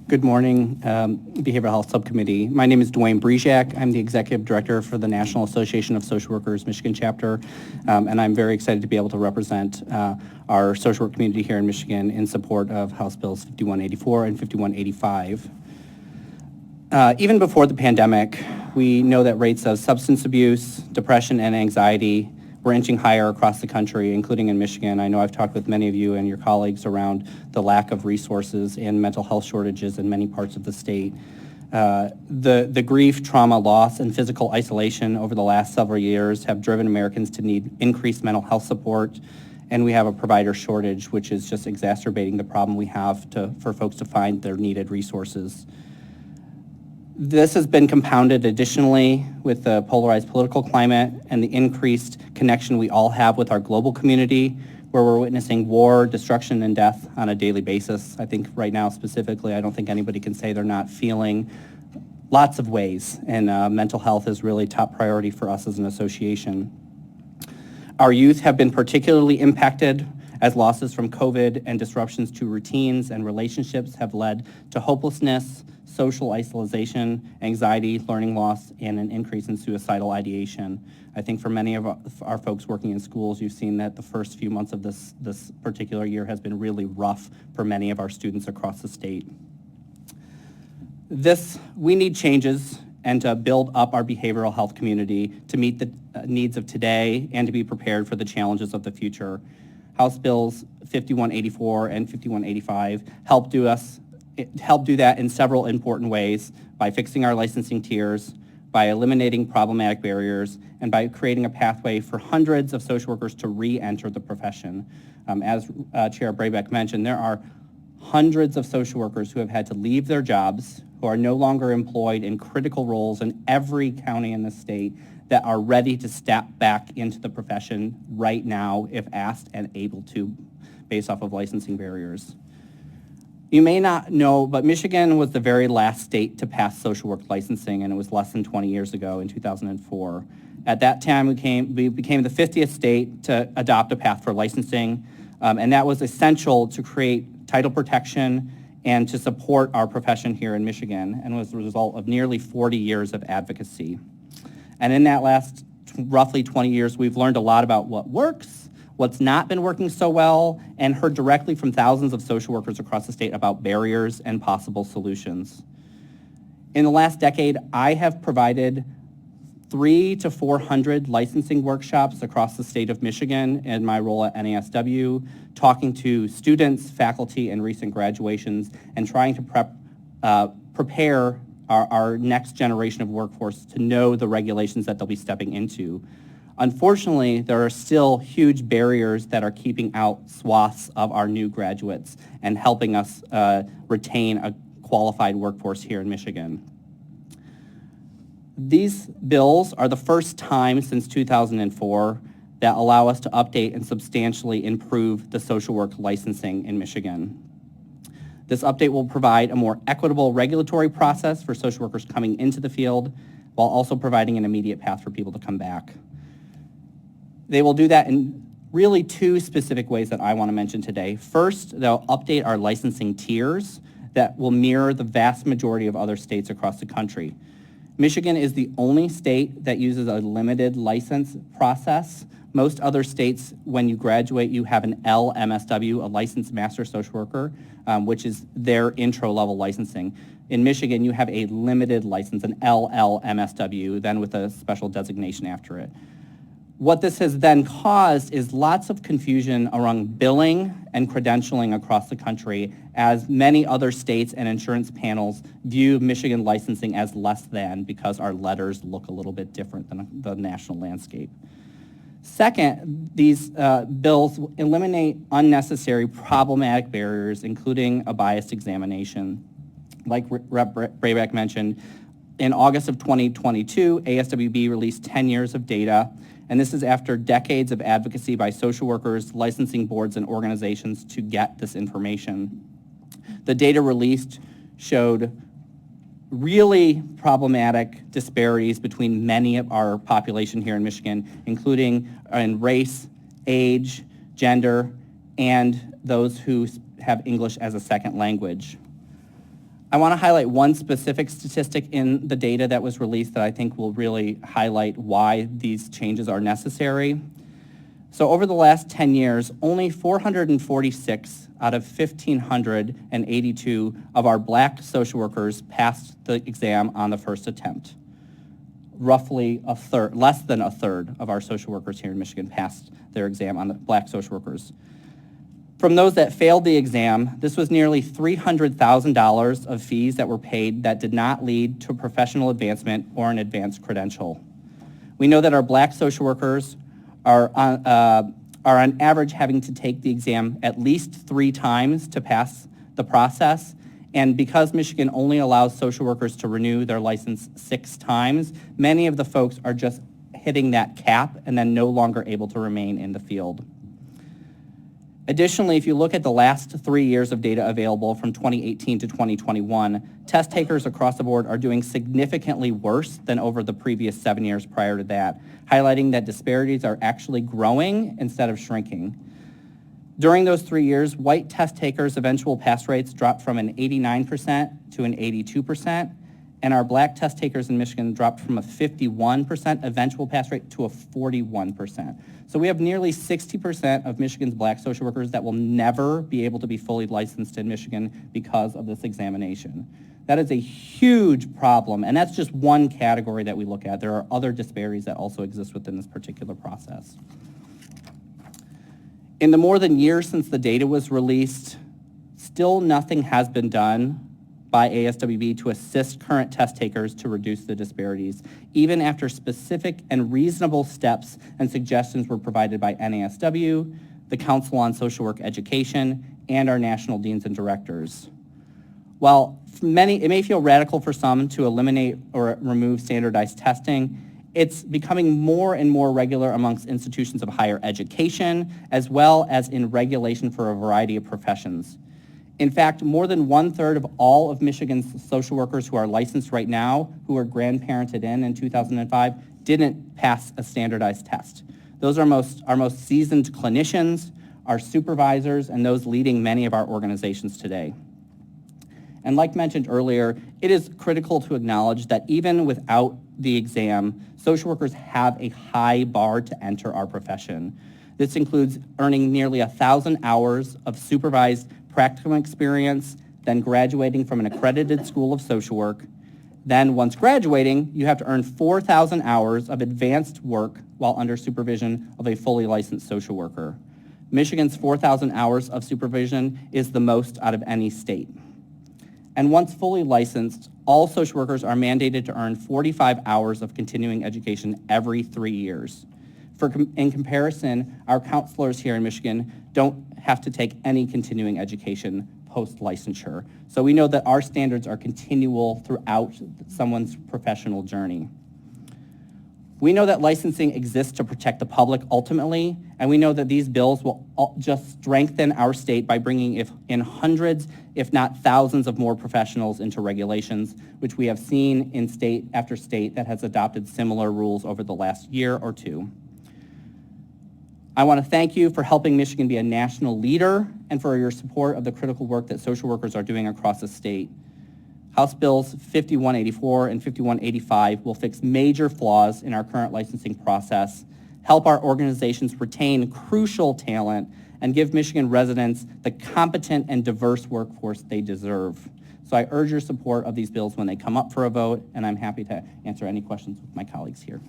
Good morning, Behavioral Health Subcommittee. My name is Dwayne Brejak. I'm the Executive Director for the National Association of Social Workers Michigan chapter, and I'm very excited to be able to represent our social work community here in Michigan in support of House Bills 5184 and 5185. Even before the pandemic, we know that rates of substance abuse, depression, and anxiety were inching higher across the country, including in Michigan. I know I've talked with many of you and your colleagues around the lack of resources and mental health shortages in many parts of the state. The grief, trauma, loss, and physical isolation over the last several years have driven Americans to need increased mental health support, and we have a provider shortage, which is just exacerbating the problem we have for folks to find their needed resources. This has been compounded additionally with the polarized political climate and the increased connection we all have with our global community, where we're witnessing war, destruction, and death on a daily basis. I think right now specifically, I don't think anybody can say they're not feeling lots of ways, and mental health is really top priority for us as an association. Our youth have been particularly impacted as losses from COVID and disruptions to routines and relationships have led to hopelessness, social isolation, anxiety, learning loss, and an increase in suicidal ideation. I think for many of our folks working in schools, you've seen that the first few months of this particular year has been really rough for many of our students across the state. We need changes and to build up our behavioral health community to meet the needs of today and to be prepared for the challenges of the future. House Bills 5184 and 5185 help do that in several important ways by fixing our licensing tiers, by eliminating problematic barriers, and by creating a pathway for hundreds of social workers to re-enter the profession. As Chair Brejak mentioned, there are hundreds of social workers who have had to leave their jobs, who are no longer employed in critical roles in every county in the state, that are ready to step back into the profession right now if asked and able to, based off of licensing barriers. You may not know, but Michigan was the very last state to pass social work licensing, and it was less than 20 years ago in 2004. At that time, we became the 50th state to adopt a path for licensing, and that was essential to create title protection and to support our profession here in Michigan, and was the result of nearly 40 years of advocacy. And in that last roughly 20 years, we've learned a lot about what works, what's not been working so well, and heard directly from thousands of social workers across the state about barriers and possible solutions. In the last decade, I have provided 300 to 400 licensing workshops across the state of Michigan in my role at NASW, talking to students, faculty, and recent graduations, and trying to prepare our next generation of workforce to know the regulations that they'll be stepping into. Unfortunately, there are still huge barriers that are keeping out swaths of our new graduates and helping us retain a qualified workforce here in Michigan. These bills are the first time since 2004 that allow us to update and substantially improve the social work licensing in Michigan. This update will provide a more equitable regulatory process for social workers coming into the field, while also providing an immediate path for people to come back. They will do that in really two specific ways that I want to mention today. First, they'll update our licensing tiers that will mirror the vast majority of other states across the country. Michigan is the only state that uses a limited license process. Most other states, when you graduate, you have an LMSW, a licensed master social worker, which is their intro level licensing. In Michigan, you have a limited license, an LLMSW, then with a special designation after it. What this has then caused is lots of confusion around billing and credentialing across the country, as many other states and insurance panels view Michigan licensing as less than because our letters look a little bit different than the national landscape. Second, these bills eliminate unnecessary problematic barriers, including a biased examination. Like Rep. Brejak mentioned, in August of 2022, ASWB released 10 years of data, and this is after decades of advocacy by social workers, licensing boards, and organizations to get this information. The data released showed really problematic disparities between many of our population here in Michigan, including in race, age, gender, and those who have English as a second language. I want to highlight one specific statistic in the data that was released that I think will really highlight why these changes are necessary. So over the last 10 years, only 446 out of 1,582 of our Black social workers passed the exam on the first attempt. Roughly a third, less than a third of our social workers here in Michigan passed their exam on the Black social workers. From those that failed the exam, this was nearly $300,000 of fees that were paid that did not lead to professional advancement or an advanced credential. We know that our Black social workers are on average having to take the exam at least 3 times to pass the process. And because Michigan only allows social workers to renew their license 6 times, many of the folks are just hitting that cap and then no longer able to remain in the field. Additionally, if you look at the last 3 years of data available from 2018 to 2021, test takers across the board are doing significantly worse than over the previous 7 years prior to that, highlighting that disparities are actually growing instead of shrinking. During those 3 years, white test takers' eventual pass rates dropped from an 89% to an 82%, and our Black test takers in Michigan dropped from a 51% eventual pass rate to a 41%. So we have nearly 60% of Michigan's Black social workers that will never be able to be fully licensed in Michigan because of this examination. That is a huge problem, and that's just one category that we look at. There are other disparities that also exist within this particular process. In the more than year since the data was released, still nothing has been done by ASWB to assist current test takers to reduce the disparities, even after specific and reasonable steps and suggestions were provided by NASW, the Council on Social Work Education, and our national deans and directors. While it may feel radical for some to eliminate or remove standardized testing, it's becoming more and more regular amongst institutions of higher education, as well as in regulation for a variety of professions. In fact, more than 1/3 of all of Michigan's social workers who are licensed right now, who were grandparented in 2005, didn't pass a standardized test. Those are our most seasoned clinicians, our supervisors, and those leading many of our organizations today. And like mentioned earlier, it is critical to acknowledge that even without the exam, social workers have a high bar to enter our profession. This includes earning nearly 1,000 hours of supervised practical experience, then graduating from an accredited school of social work. Then once graduating, you have to earn 4,000 hours of advanced work while under supervision of a fully licensed social worker. Michigan's 4,000 hours of supervision is the most out of any state. And once fully licensed, all social workers are mandated to earn 45 hours of continuing education every 3 years. In comparison, our counselors here in Michigan don't have to take any continuing education post-licensure. So we know that our standards are continual throughout someone's professional journey. We know that licensing exists to protect the public ultimately, and we know that these bills will just strengthen our state by bringing in hundreds, if not thousands, of more professionals into regulations, which we have seen in state after state that has adopted similar rules over the last year or two. I want to thank you for helping Michigan be a national leader and for your support of the critical work that social workers are doing across the state. House Bills 5184 and 5185 will fix major flaws in our current licensing process, help our organizations retain crucial talent, and give Michigan residents the competent and diverse workforce they deserve. So I urge your support of these bills when they come up for a vote, and I'm happy to answer any questions with my colleagues here.